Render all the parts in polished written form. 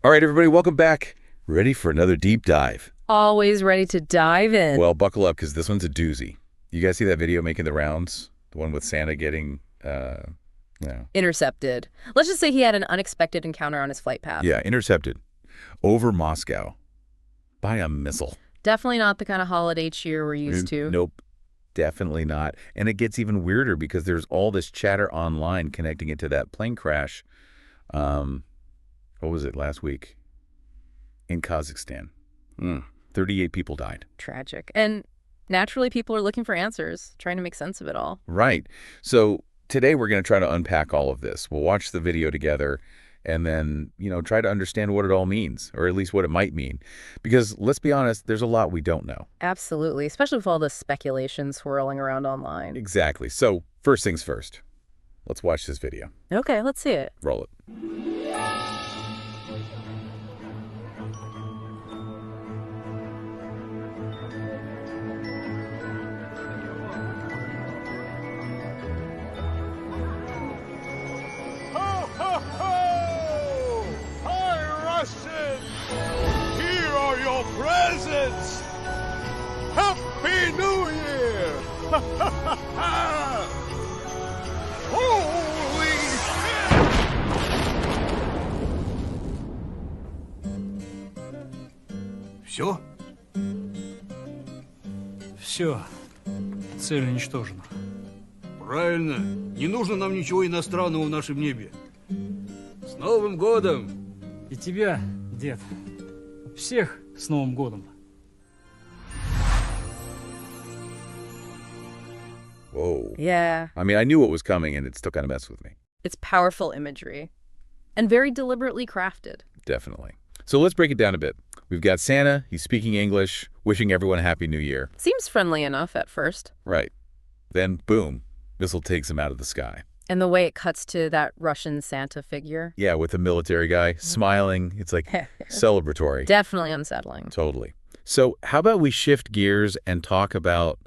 All right, everybody, welcome back. Ready for another deep dive. Always ready to dive in. Well, buckle up because this one's a doozy. You guys see that video making the rounds? The one with Santa getting, Intercepted. Let's just say he had an unexpected encounter on his flight path. Yeah, intercepted over Moscow by a missile. Definitely not the kind of holiday cheer we're used to. Nope, definitely not. And it gets even weirder because there's all this chatter online connecting it to that plane crash. What was it, last week? In Kazakhstan. 38 people died. Tragic. And naturally, people are looking for answers, trying to make sense of it all. Right. So today we're going to try to unpack all of this. We'll watch the video together and then, try to understand what it all means, or at least what it might mean. Because let's be honest, there's a lot we don't know. Absolutely, especially with all the speculation swirling around online. Exactly. So first things first. Let's watch this video. Okay, let's see it. Roll it. Presents! Happy New Year! Holy shit! Все? Все. Цель уничтожена. Правильно. Не нужно нам ничего иностранного в нашем небе. С Новым годом! И тебя, дед. Всех с Новым годом. Whoa. Yeah. I mean, I knew what was coming, and it still kind of messed with me. It's powerful imagery. And very deliberately crafted. Definitely. So let's break it down a bit. We've got Santa. He's speaking English, wishing everyone a Happy New Year. Seems friendly enough at first. Right. Then, boom, missile takes him out of the sky. And the way it cuts to that Russian Santa figure. Yeah, with the military guy smiling. It's like celebratory. Definitely unsettling. Totally. So how about we shift gears and talk about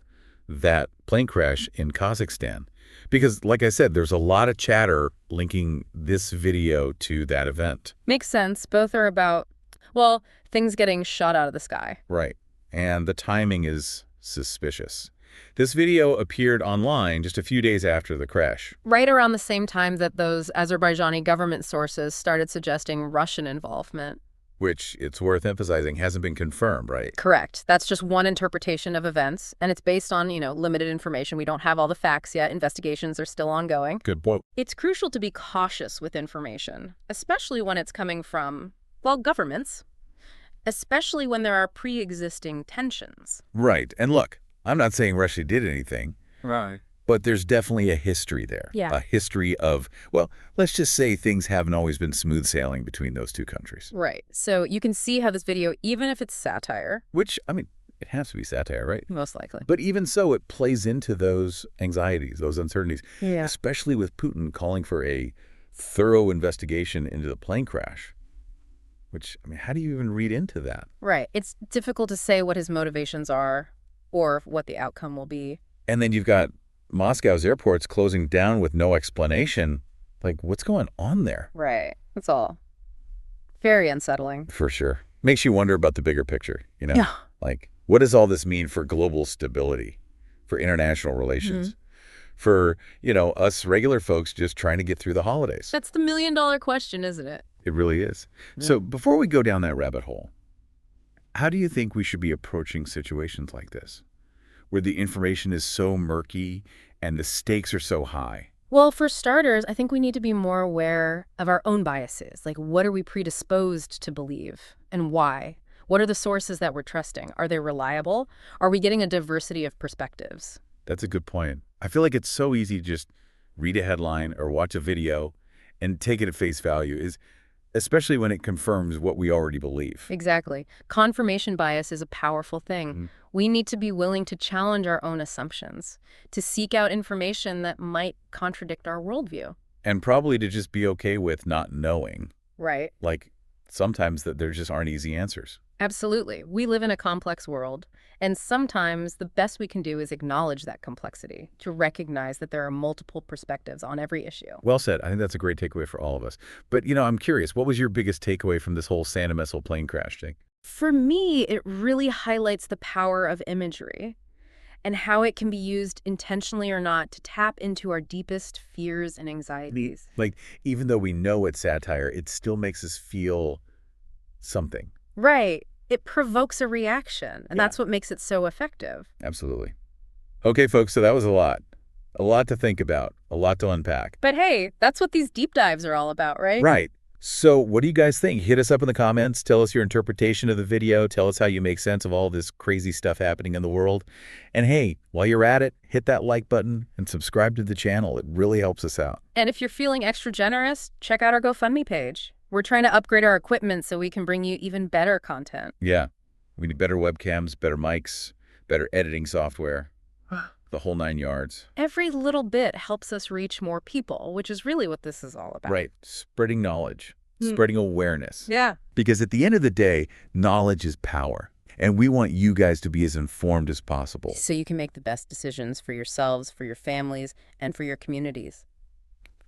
that plane crash in Kazakhstan? Because, like I said, there's a lot of chatter linking this video to that event. Makes sense. Both are about, well, things getting shot out of the sky. Right. And the timing is suspicious. This video appeared online just a few days after the crash. Right around the same time that those Azerbaijani government sources started suggesting Russian involvement. Which, it's worth emphasizing, hasn't been confirmed, right? Correct. That's just one interpretation of events, and it's based on, limited information. We don't have all the facts yet. Investigations are still ongoing. Good point. It's crucial to be cautious with information, especially when it's coming from, well, governments, especially when there are pre-existing tensions. Right. And look, I'm not saying Russia did anything. Right. But there's definitely a history there. Yeah. A history of, well, let's just say things haven't always been smooth sailing between those two countries. Right. So you can see how this video, even if it's satire. Which, I mean, it has to be satire, right? Most likely. But even so, it plays into those anxieties, those uncertainties. Yeah. Especially with Putin calling for a thorough investigation into the plane crash. Which, I mean, how do you even read into that? Right. It's difficult to say what his motivations are or what the outcome will be. And then you've got Moscow's airports closing down with no explanation. Like, what's going on there? Right. That's all. Very unsettling. For sure. Makes you wonder about the bigger picture, Yeah. Like, what does all this mean for global stability, for international relations, for, us regular folks just trying to get through the holidays? That's the million-dollar question, isn't it? It really is. Yeah. So before we go down that rabbit hole, how do you think we should be approaching situations like this, where the information is so murky and the stakes are so high? Well, for starters, I think we need to be more aware of our own biases. Like, what are we predisposed to believe and why? What are the sources that we're trusting? Are they reliable? Are we getting a diversity of perspectives? That's a good point. I feel like it's so easy to just read a headline or watch a video and take it at face value, especially when it confirms what we already believe. Exactly. Confirmation bias is a powerful thing. We need to be willing to challenge our own assumptions, to seek out information that might contradict our worldview. And probably to just be okay with not knowing. Right. Like, sometimes that there just aren't easy answers. Absolutely. We live in a complex world, and sometimes the best we can do is acknowledge that complexity, to recognize that there are multiple perspectives on every issue. Well said. I think that's a great takeaway for all of us. But, I'm curious, what was your biggest takeaway from this whole Santa missile plane crash thing? For me, it really highlights the power of imagery and how it can be used intentionally or not to tap into our deepest fears and anxieties. Like, even though we know it's satire, it still makes us feel something. Right. It provokes a reaction, and Yeah. that's what makes it so effective. Absolutely. Okay, folks, so that was a lot. A lot to think about, a lot to unpack. But hey, that's what these deep dives are all about, right? Right. So what do you guys think? Hit us up in the comments. Tell us your interpretation of the video. Tell us how you make sense of all this crazy stuff happening in the world. And hey, while you're at it, hit that like button and subscribe to the channel. It really helps us out. And if you're feeling extra generous, check out our GoFundMe page. We're trying to upgrade our equipment so we can bring you even better content. Yeah. We need better webcams, better mics, better editing software, the whole 9 yards. Every little bit helps us reach more people, which is really what this is all about. Right. Spreading knowledge, Hmm. spreading awareness. Yeah. Because at the end of the day, knowledge is power. And we want you guys to be as informed as possible. So you can make the best decisions for yourselves, for your families, and for your communities.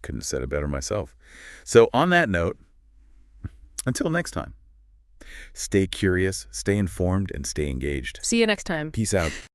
Couldn't have said it better myself. So on that note, until next time, stay curious, stay informed, and stay engaged. See you next time. Peace out.